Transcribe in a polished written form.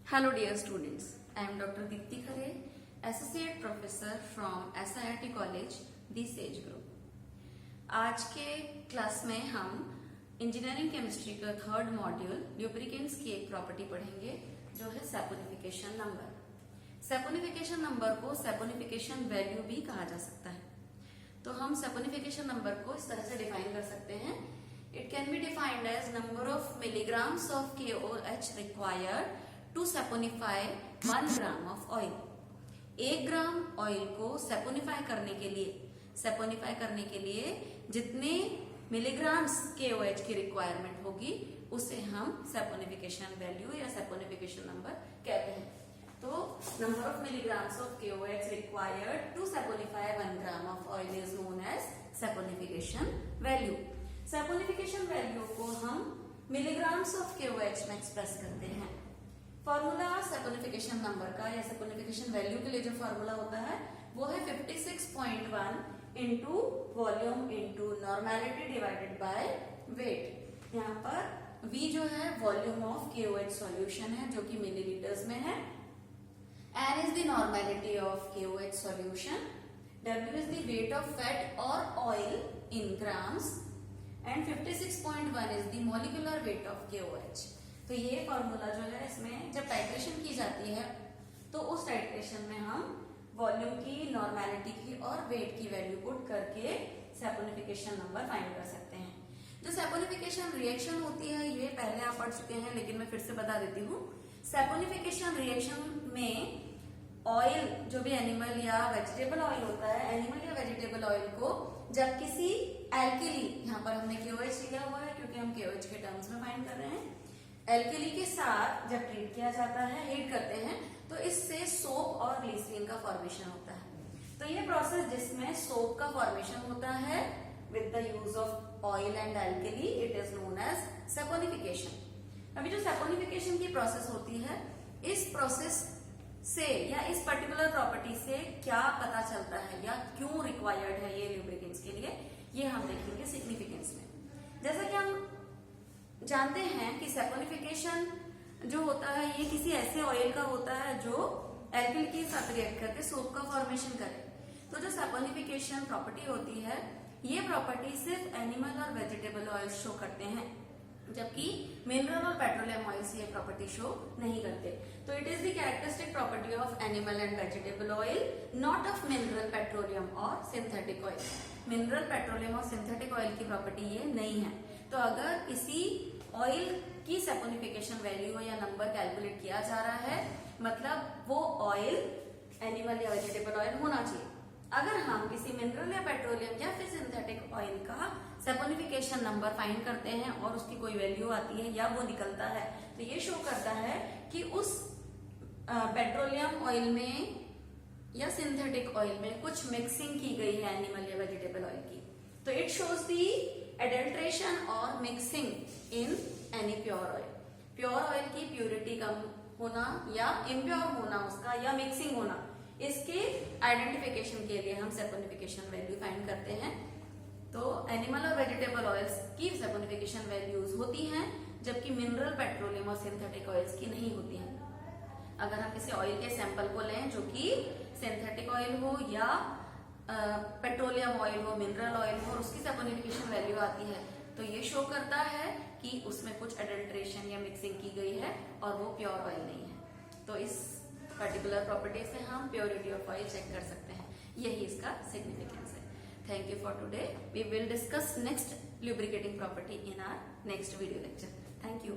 Hello dear students, I am Dr. Deepti Khare, Associate Professor from SIRT College, The Sage Group. आज के class में हम engineering chemistry का third module lubricants की एक property पढ़ेंगे जो है सैपोनिफिकेशन नंबर। सैपोनिफिकेशन नंबर को सैपोनिफिकेशन वैल्यू भी कहा जा सकता है। तो हम सैपोनिफिकेशन नंबर को इस तरह से डिफाइन कर सकते हैं। It can be defined as number of milligrams of KOH required to saponify 1 gram of oil. 1 gram oil को सैपोनिफाई करने के लिए जितने मिलीग्राम्स KOH की रिक्वायरमेंट होगी उसे हम सैपोनिफिकेशन वैल्यू या सैपोनिफिकेशन नंबर कहते हैं। तो number of milligrams of KOH required to saponify 1 gram of oil is known as saponification value. Saponification value को हम मिलीग्राम्स ऑफ KOH में एक्सप्रेस करते हैं। फॉर्मूला सैपोनिफिकेशन नंबर का या सैपोनिफिकेशन वैल्यू के लिए जो फॉर्मूला होता है वो है 56.1 into volume into normality divided by weight. यहाँ पर V जो है वॉल्यूम ऑफ KOH सॉल्यूशन है जो कि मिलीलीटर्स में है। N is the normality of KOH solution, W is the weight of fat or oil in grams and 56.1 is the molecular weight of KOH। तो ये फॉर्मूला जो है इसमें जब टाइट्रेशन की जाती है तो उस टाइट्रेशन में हम वॉल्यूम की, नॉर्मेलिटी की और वेट की वैल्यू पुट करके सैपोनिफिकेशन नंबर फाइंड कर सकते हैं। जो सैपोनिफिकेशन रिएक्शन होती है ये पहले आप पढ़ चुके हैं लेकिन मैं फिर से बता देती हूँ। सैपोनिफिकेशन रिएक्शन में ऑयल जो भी एनिमल या वेजिटेबल ऑयल होता है, एनिमल या वेजिटेबल ऑयल को जब किसी एल्केली, यहाँ पर हमने KOH लिया हुआ है क्योंकि हम KOH के टर्म्स में फाइंड कर रहे हैं, एल्केली के साथ जब ट्रीट किया जाता है, हीट करते हैं तो इससे सोप और ग्लिसरीन का फॉर्मेशन होता है। तो ये प्रोसेस जिसमें सोप का फॉर्मेशन होता है with the use of oil and alkali, it is known as saponification. अभी जो सैपोनिफिकेशन की प्रोसेस होती है, इस प्रोसेस से या इस पर्टिकुलर प्रॉपर्टी से क्या पता चलता है या क्यों रिक्वायर्ड है ये ल्यूब्रिकेंट्स के लिए, ये हम देखेंगे सिग्निफिकेंस में। जैसा कि हम जानते हैं कि सैपोनिफिकेशन जो होता है ये किसी ऐसे ऑयल का होता है जो एल्किल के साथ रिएक्ट करके सोप का फॉर्मेशन करे। तो जो सैपोनिफिकेशन प्रॉपर्टी होती है ये प्रॉपर्टी सिर्फ एनिमल और वेजिटेबल ऑयल शो करते हैं, जबकि मिनरल और पेट्रोलियम ऑयल ये प्रॉपर्टी शो नहीं करते। तो it is the characteristic property of animal and vegetable oil, not of mineral, petroleum और सिंथेटिक ऑयल। मिनरल, पेट्रोलियम और सिंथेटिक ऑयल की प्रॉपर्टी ये नहीं है। तो अगर किसी ऑयल की सैपोनिफिकेशन वैल्यू या नंबर कैलकुलेट किया जा रहा है मतलब वो ऑयल एनिमल या वेजिटेबल ऑयल होना चाहिए। अगर हम किसी मिनरल या पेट्रोलियम या फिर सिंथेटिक ऑयल का सैपोनिफिकेशन नंबर फाइंड करते हैं और उसकी कोई वैल्यू आती है या वो निकलता है तो ये शो करता है कि उस पेट्रोलियम ऑयल में या सिंथेटिक ऑयल में कुछ मिक्सिंग की गई है एनिमल या वेजिटेबल ऑयल की। तो इट शोज दी एडल्ट्रेशन और mixing in any pure oil. Pure oil की प्योरिटी कम होना या इम्प्योर होना उसका या मिक्सिंग होना, इसके आइडेंटिफिकेशन के लिए हम सैपोनिफिकेशन वैल्यू फाइंड करते हैं। तो एनिमल और वेजिटेबल ऑयल्स की सैपोनिफिकेशन वैल्यूज होती हैं जबकि मिनरल, पेट्रोलियम और सिंथेटिक ऑयल्स की नहीं होती हैं। अगर हम किसी ऑयल के सैंपल को लें जो कि सिंथेटिक ऑयल हो या पेट्रोलियम ऑयल हो, मिनरल ऑयल हो और उसकी सैपोनिफिकेशन वैल्यू आती है तो ये शो करता है कि उसमें कुछ एडल्ट्रेशन या मिक्सिंग की गई है और वो प्योर ऑयल नहीं है। तो इस पर्टिकुलर प्रॉपर्टी से हम प्योरिटी ऑफ ऑयल चेक कर सकते हैं, यही इसका सिग्निफिकेंस है। Thank you for today. We will discuss next lubricating property in our next video lecture. Thank you.